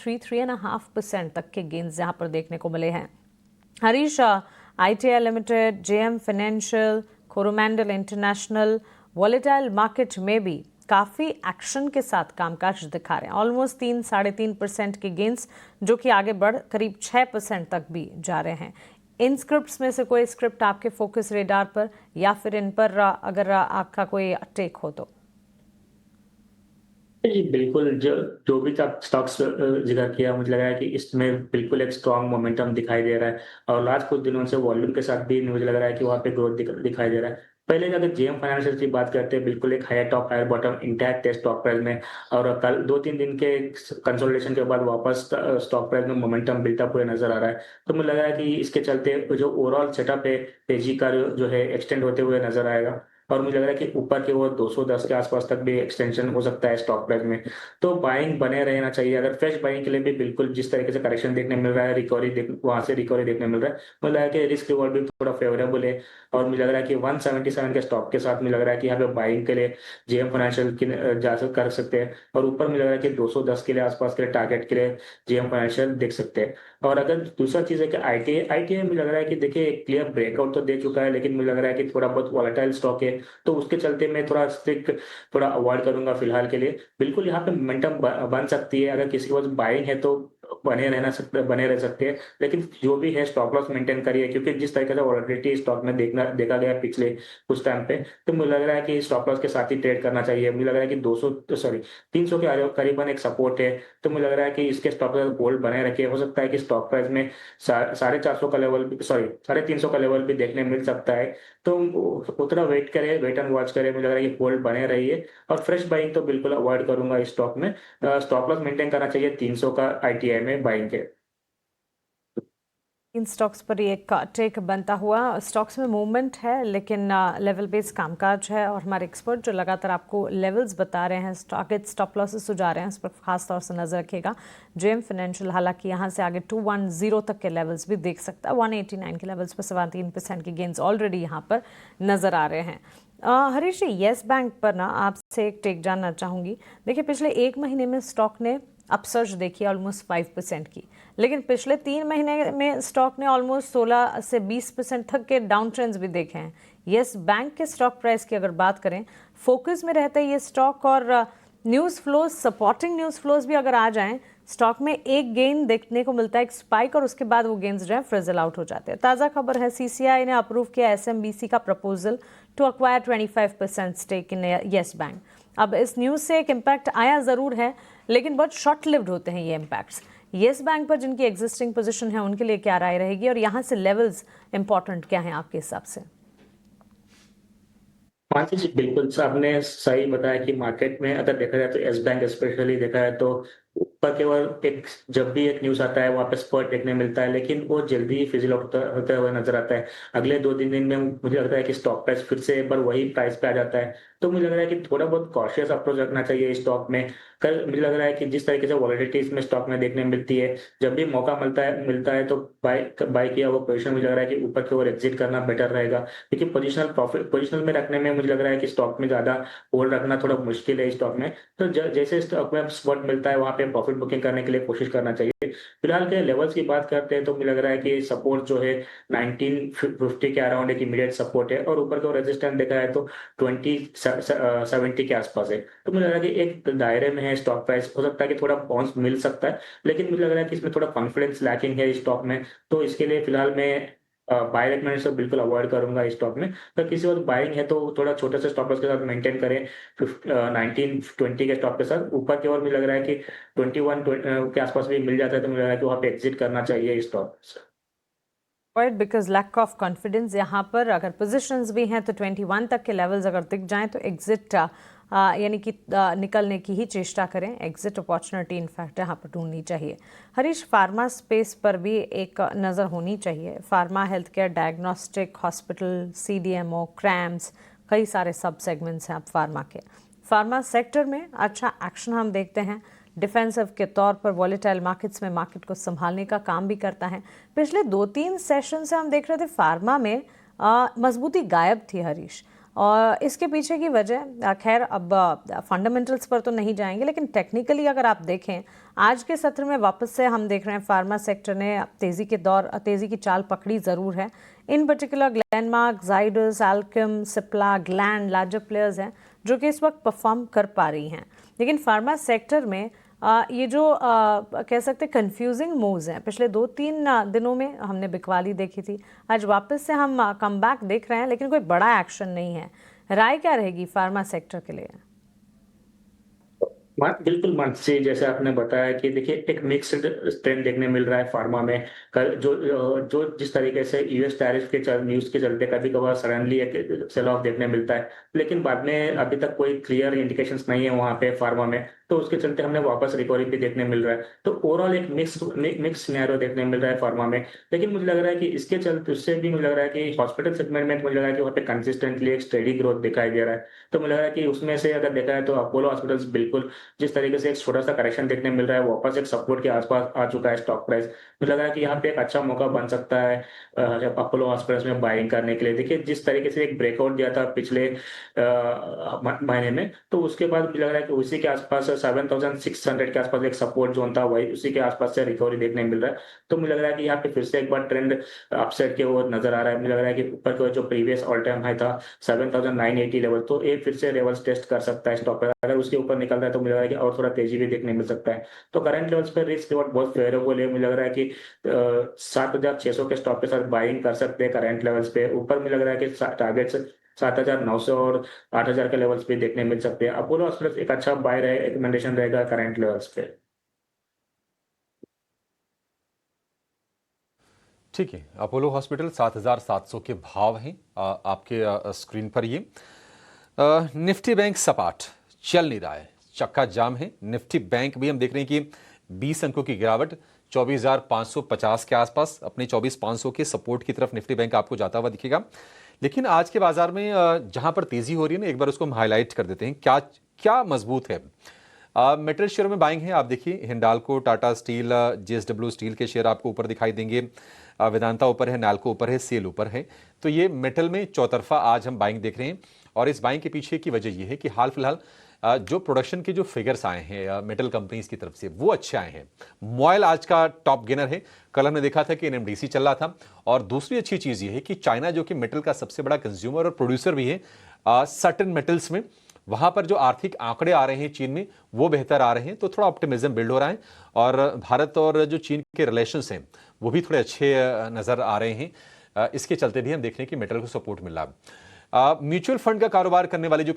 3.5% तक के गेन्स यहाँ पर देखने को मिले हैं। Harish, ITI limited, JM financial, Coromandel international volatile market में भी काफ़ी एक्शन के साथ कामकाज दिखा रहे हैं। ऑलमोस्ट 3-3.5% के गेन्स जो कि आगे बढ़ करीब 6% तक भी जा रहे हैं। इन स्क्रिप्ट्स में से कोई स्क्रिप्ट आपके फोकस रेडार पर या फिर इन पर अगर आपका कोई टेक हो तो? जी बिल्कुल, जो जो भी आप स्टॉक्स जिक्र किया, मुझे लगा है कि इसमें बिल्कुल एक स्ट्रॉन्ग मोमेंटम दिखाई दे रहा है और लास्ट कुछ दिनों से वॉल्यूम के साथ भी मुझे लग रहा है कि वहाँ पे ग्रोथ दिखाई दे रहा है। पहले अगर जेएम फाइनेंशियल की बात करते हैं, बिल्कुल एक higher top higher bottom intact है स्टॉक प्राइस में और कल 2-3 दिन के कंसोलिडेशन के बाद वापस स्टॉक प्राइस में मोमेंटम बिल्टअप हुए नजर आ रहा है। तो मुझे लग रहा है कि इसके चलते जो ओवरऑल सेटअप है तेजी का जो है एक्सटेंड होते हुए नजर आएगा और मुझे लग रहा है कि ऊपर की ओर 210 के आसपास तक भी एक्सटेंशन हो सकता है स्टॉक प्राइस में। तो बाइंग बने रहना चाहिए। अगर फ्रेश बाइंग के लिए भी बिल्कुल जिस तरीके से करेक्शन देखने मिल रहा है, वहां से रिकवरी देखने मिल रहा है, मुझे लग रहा है कि रिस्क रिवॉर्ड भी थोड़ा फेवरेबल है और मुझे लग रहा है कि 177 के स्टॉक के साथ मुझे लग रहा है कि यहाँ पे बाइंग के लिए जेएम फाइनेंशियल की कर सकते हैं और ऊपर मुझे लग रहा है कि 210 के लिए आसपास के लिए टारगेट के लिए जेएम फाइनेंशियल देख सकते हैं। और अगर दूसरा चीज है कि आईटीआई मुझे लग रहा है कि देखिए क्लियर ब्रेकआउट तो दे चुका है, लेकिन मुझे लग रहा है कि थोड़ा बहुत वॉलेटाइल स्टॉक है, तो उसके चलते मैं थोड़ा स्ट्रिक्ट थोड़ा अवॉइड करूंगा फिलहाल के लिए। बिल्कुल यहाँ पे मोमेंटम बन सकती है, अगर किसी के पास बाइंग है तो बने रह सकते हैं, लेकिन जो भी है स्टॉप लॉस मेंटेन करिए, क्योंकि जिस तरीके से वॉलेटिलिटी स्टॉक में देखा गया पिछले कुछ टाइम पे, तो मुझे लग रहा है कि स्टॉप लॉस के साथ ही ट्रेड करना चाहिए। मुझे लग रहा है कि 300 के करीबन एक सपोर्ट है, तो मुझे लग रहा है कि इसके स्टॉप लॉस होल्ड बने रखे। हो सकता है कि स्टॉक प्राइस में 450 का लेवल भी 350 का लेवल भी देखने मिल सकता है, तो उतना वेट एंड वॉच करे। मुझे लग रहा है कि होल्ड बने रहिए और फ्रेश बाइंग तो बिल्कुल अवॉइड करूंगा इस स्टॉक में। स्टॉप लॉस मेंटेन करना चाहिए 300 का आईटीआई में बाइंग के। इन स्टॉक्स पर ये एक टेक बनता हुआ स्टॉक्स में मूवमेंट है, लेकिन लेवल बेस्ड कामकाज है और हमारे एक्सपर्ट जो लगातार आपको लेवल्स बता रहे हैं, टारगेट स्टॉप लॉसेस सुझा रहे हैं, उस पर खास तौर से नजर रखिएगा। जेएम फाइनेंशियल हालांकि यहाँ से आगे 210 तक के लेवल्स भी देख सकता है। 189 के लेवल्स पर 3% के गेंस ऑलरेडी यहाँ पर नजर आ रहे हैं। हरीश जी, येस बैंक पर ना आपसे एक टेक जानना चाहूंगी। देखिए, पिछले एक महीने में स्टॉक ने अपसर्ज देखी ऑलमोस्ट 5% की, लेकिन पिछले 3 महीने में स्टॉक ने ऑलमोस्ट 16 से 20% तक के डाउन ट्रेंड्स भी देखे हैं। येस बैंक के स्टॉक प्राइस की अगर बात करें, फोकस में रहता है ये स्टॉक और news flows, supporting news flows भी अगर आ जाएं, स्टॉक में एक गेन देखने को मिलता है, एक स्पाइक, और उसके बाद वो गेन्स जो है फ्रिजल आउट हो जाते हैं। ताज़ा खबर है, सीसीआई ने अप्रूव किया एसएमबीसी का proposal to acquire 25% stake in Yes Bank. अब इस न्यूज़ से एक इम्पैक्ट आया ज़रूर है, लेकिन बहुत शॉर्ट लिव्ड होते हैं ये इम्पैक्ट्स। येस बैंक पर जिनकी एग्जिस्टिंग पोजीशन है उनके लिए क्या राय रहेगी और यहाँ से लेवल्स इंपॉर्टेंट क्या हैं आपके हिसाब से? मानसी जी बिल्कुल आपने सही बताया कि मार्केट में अगर देखा जाए तो एस बैंक स्पेशली देखा है तो ऊपर केवल एक जब भी एक न्यूज आता है वहां पे स्पॉट देखने मिलता है, लेकिन वो जल्दी ही फिजिल होता हुआ नजर आता है। अगले 2-3 दिन में मुझे लगता है कि स्टॉक प्राइस फिर से एक बार वही प्राइस पे आ जाता है। तो मुझे लग रहा है कि थोड़ा बहुत कॉशियस अप्रोच रखना चाहिए स्टॉक में। कल मुझे लग रहा है कि जिस तरीके से वॉलिडिटी इसमें स्टॉक में देखने मिलती है, जब भी मौका मिलता है तो बाय किया वो पोजीशन मुझे लग रहा है कि ऊपर की ओर एग्जिट करना बेटर रहेगा, क्योंकि पोजिशनल में रखने में मुझे लग रहा है कि स्टॉक में ज्यादा होल्ड रखना थोड़ा मुश्किल है स्टॉक में। तो जैसे स्टॉक में स्पॉट मिलता है वहां पे प्रॉफिट बुकिंग करने के लिए कोशिश करना चाहिए। फिलहाल के लेवल्स की बात करते हैं तो मुझे लग रहा है कि सपोर्ट जो है 1950 के अराउंड एक इमीडिएट सपोर्ट है और ऊपर का रेजिस्टेंस देखा है तो 2070 के आसपास है। तो मुझे लग रहा है कि एक दायरे में है स्टॉक प्राइस, हो सकता है कि थोड़ा बाउंस मिल सकता है, लेकिन मुझे लग रहा है कि इसमें थोड़ा कॉन्फिडेंस लैकिंग है स्टॉक में। तो इसके लिए फिलहाल मैं बाय रेकमेंडेशन बिल्कुल अवॉइड करूंगा इस स्टॉक में। अगर किसी और बाइंग है तो थोड़ा छोटे से स्टॉप लॉस के साथ मेंटेन करें। 1920 के स्टॉप के साथ ऊपर की ओर मुझे लग रहा है कि 21 के आसपास भी मिल जाता है, तो मुझे लग रहा है कि वहां पे एग्जिट करना चाहिए इस स्टॉक से। बिकॉज लैक ऑफ कॉन्फिडेंस यहाँ पर, अगर पोजीशंस भी हैं तो 21 तक के लेवल्स अगर दिख जाएं तो एग्जिट यानी कि निकलने की ही चेष्टा करें। एग्जिट अपॉर्चुनिटी इनफैक्ट यहाँ पर ढूंढनी चाहिए। हरीश, फार्मा स्पेस पर भी एक नज़र होनी चाहिए। Pharma, health care, diagnostic, hospital, CDMO, cramps, कई सारे सब सेगमेंट्स हैं आप फार्मा के। फार्मा सेक्टर में अच्छा एक्शन हम देखते हैं, डिफेंसिव के तौर पर वॉलेटाइल मार्केट्स में मार्केट को संभालने का काम भी करता है। पिछले 2-3 सेशन से हम देख रहे थे फार्मा में मजबूती गायब थी हरीश। और इसके पीछे की वजह खैर अब फंडामेंटल्स पर तो नहीं जाएंगे, लेकिन टेक्निकली अगर आप देखें आज के सत्र में वापस से हम देख रहे हैं फार्मा सेक्टर ने तेज़ी की चाल पकड़ी ज़रूर है। इन particular Glenmark, Zydus, Alkem, Cipla, gland larger players हैं जो कि इस वक्त परफॉर्म कर पा रही हैं। लेकिन फार्मा सेक्टर में ये जो कह सकते हैं कंफ्यूजिंग मूव्स हैं, पिछले 2-3 दिनों में हमने बिकवाली देखी थी, आज वापस से हम कमबैक देख रहे हैं, लेकिन कोई बड़ा एक्शन नहीं है। राय क्या रहेगी फार्मा सेक्टर के लिए? बिल्कुल मानसी, जैसे आपने बताया कि देखिए एक मिक्स्ड ट्रेंड देखने मिल रहा है फार्मा में। जो जिस तरीके से यूएस टैरिफ के न्यूज के चलते कभी कभार सडनली एक सेल ऑफ देखने मिलता है, लेकिन बाद में अभी तक कोई क्लियर इंडिकेशंस नहीं है वहां पे फार्मा में, तो उसके चलते हमने वापस रिकवरी भी देखने मिल रहा है। तो ओवरऑल एक मिक्स सिनेरियो देखने मिल रहा है फार्मा में। लेकिन मुझे लग रहा है कि इसके चलते उससे भी मुझे लग रहा है कि हॉस्पिटल सेगमेंट में मुझे लग रहा है कि वहाँ पे कंसिस्टेंटली एक स्टेडी ग्रोथ दिखाई दे रहा है। तो मुझे लग रहा है कि उसमें से अगर देखा है तो अपोलो हॉस्पिटल्स बिल्कुल जिस तरीके से एक छोटा सा करेक्शन देखने मिल रहा है, वापस एक सपोर्ट के आसपास आ चुका है स्टॉक प्राइस। मुझे लग रहा है कि यहाँ पे एक अच्छा मौका बन सकता है अपोलो हॉस्पिटल्स में बाइंग करने के लिए। देखिए जिस तरीके से एक ब्रेकआउट दिया था पिछले महीने में, तो उसके बाद मुझे लग रहा है कि उसी के आसपास 7,600 के आसपास एक सपोर्ट जोन था, वही उसी के आसपास से रिकवरी देखने मिल रहा है। तो मुझे लग रहा है कि यहाँ पे फिर से एक बार ट्रेंड अपसाइड की ओर नजर आ रहा है। मुझे लग रहा है कि ऊपर की ओर जो प्रीवियस ऑल टाइम हाई था 7,980 लेवल, तो ये फिर से लेवल्स टेस्ट कर सकता है स्टॉक पर। अगर उसके ऊपर निकलता है तो मुझे लग रहा है कि और थोड़ा तेजी भी देखने मिल सकता है। तो करंट लेवल्स पर रिस्क रिवॉर्ड बहुत फेवरेबल है। मुझे लग रहा है कि 7,600 के स्टॉक के साथ बाइंग कर सकते हैं करंट लेवल्स पे। ऊपर मुझे लग रहा है कि टारगेट्स 7,900 और 8,000 के लेवल्स पे देखने मिल सकते हैं। अपोलो हॉस्पिटल्स एक अच्छा बाय रहे रिकमेंडेशन रहेगा करंट लेवल्स पे। ठीक है, अपोलो हॉस्पिटल 7,700 के भाव हैं आपके स्क्रीन पर। ये निफ्टी बैंक सपाट चल नहीं रहा है, चक्का जाम है। निफ्टी बैंक भी हम देख रहे हैं कि 20 अंकों की गिरावट 24,550 के आसपास, अपने 24,500 के सपोर्ट की तरफ निफ्टी बैंक आपको जाता हुआ दिखेगा। लेकिन आज के बाजार में जहां पर तेजी हो रही है ना, एक बार उसको हम हाईलाइट कर देते हैं। क्या क्या मजबूत है। मेटल शेयर में बाइंग है। आप देखिए Hindalco, Tata steel, JSW steel के शेयर आपको ऊपर दिखाई देंगे। वेदांता ऊपर है, नाल्को ऊपर है, सेल ऊपर है। तो ये मेटल में चौतरफा आज हम बाइंग देख रहे हैं। और इस बाइंग के पीछे की वजह यह है कि हाल फिलहाल जो प्रोडक्शन के जो फिगर्स आए हैं मेटल कंपनीज की तरफ से वो अच्छे आए हैं। मॉयल आज का टॉप गेनर है। कल हमने देखा था कि एनएमडीसी चल रहा था। और दूसरी अच्छी चीज ये है कि चाइना जो कि मेटल का सबसे बड़ा कंज्यूमर और प्रोड्यूसर भी है सर्टेन मेटल्स में, वहां पर जो आर्थिक आंकड़े आ रहे हैं चीन में वो बेहतर आ रहे हैं। तो थोड़ा ऑप्टिमिज्म बिल्ड हो रहा है। और भारत और जो चीन के रिलेशंस हैं वो भी थोड़े अच्छे नजर आ रहे हैं। इसके चलते भी हम देख रहे हैं कि मेटल को सपोर्ट मिल रहा है। म्यूचुअल फंड का कारोबार करने वाली जो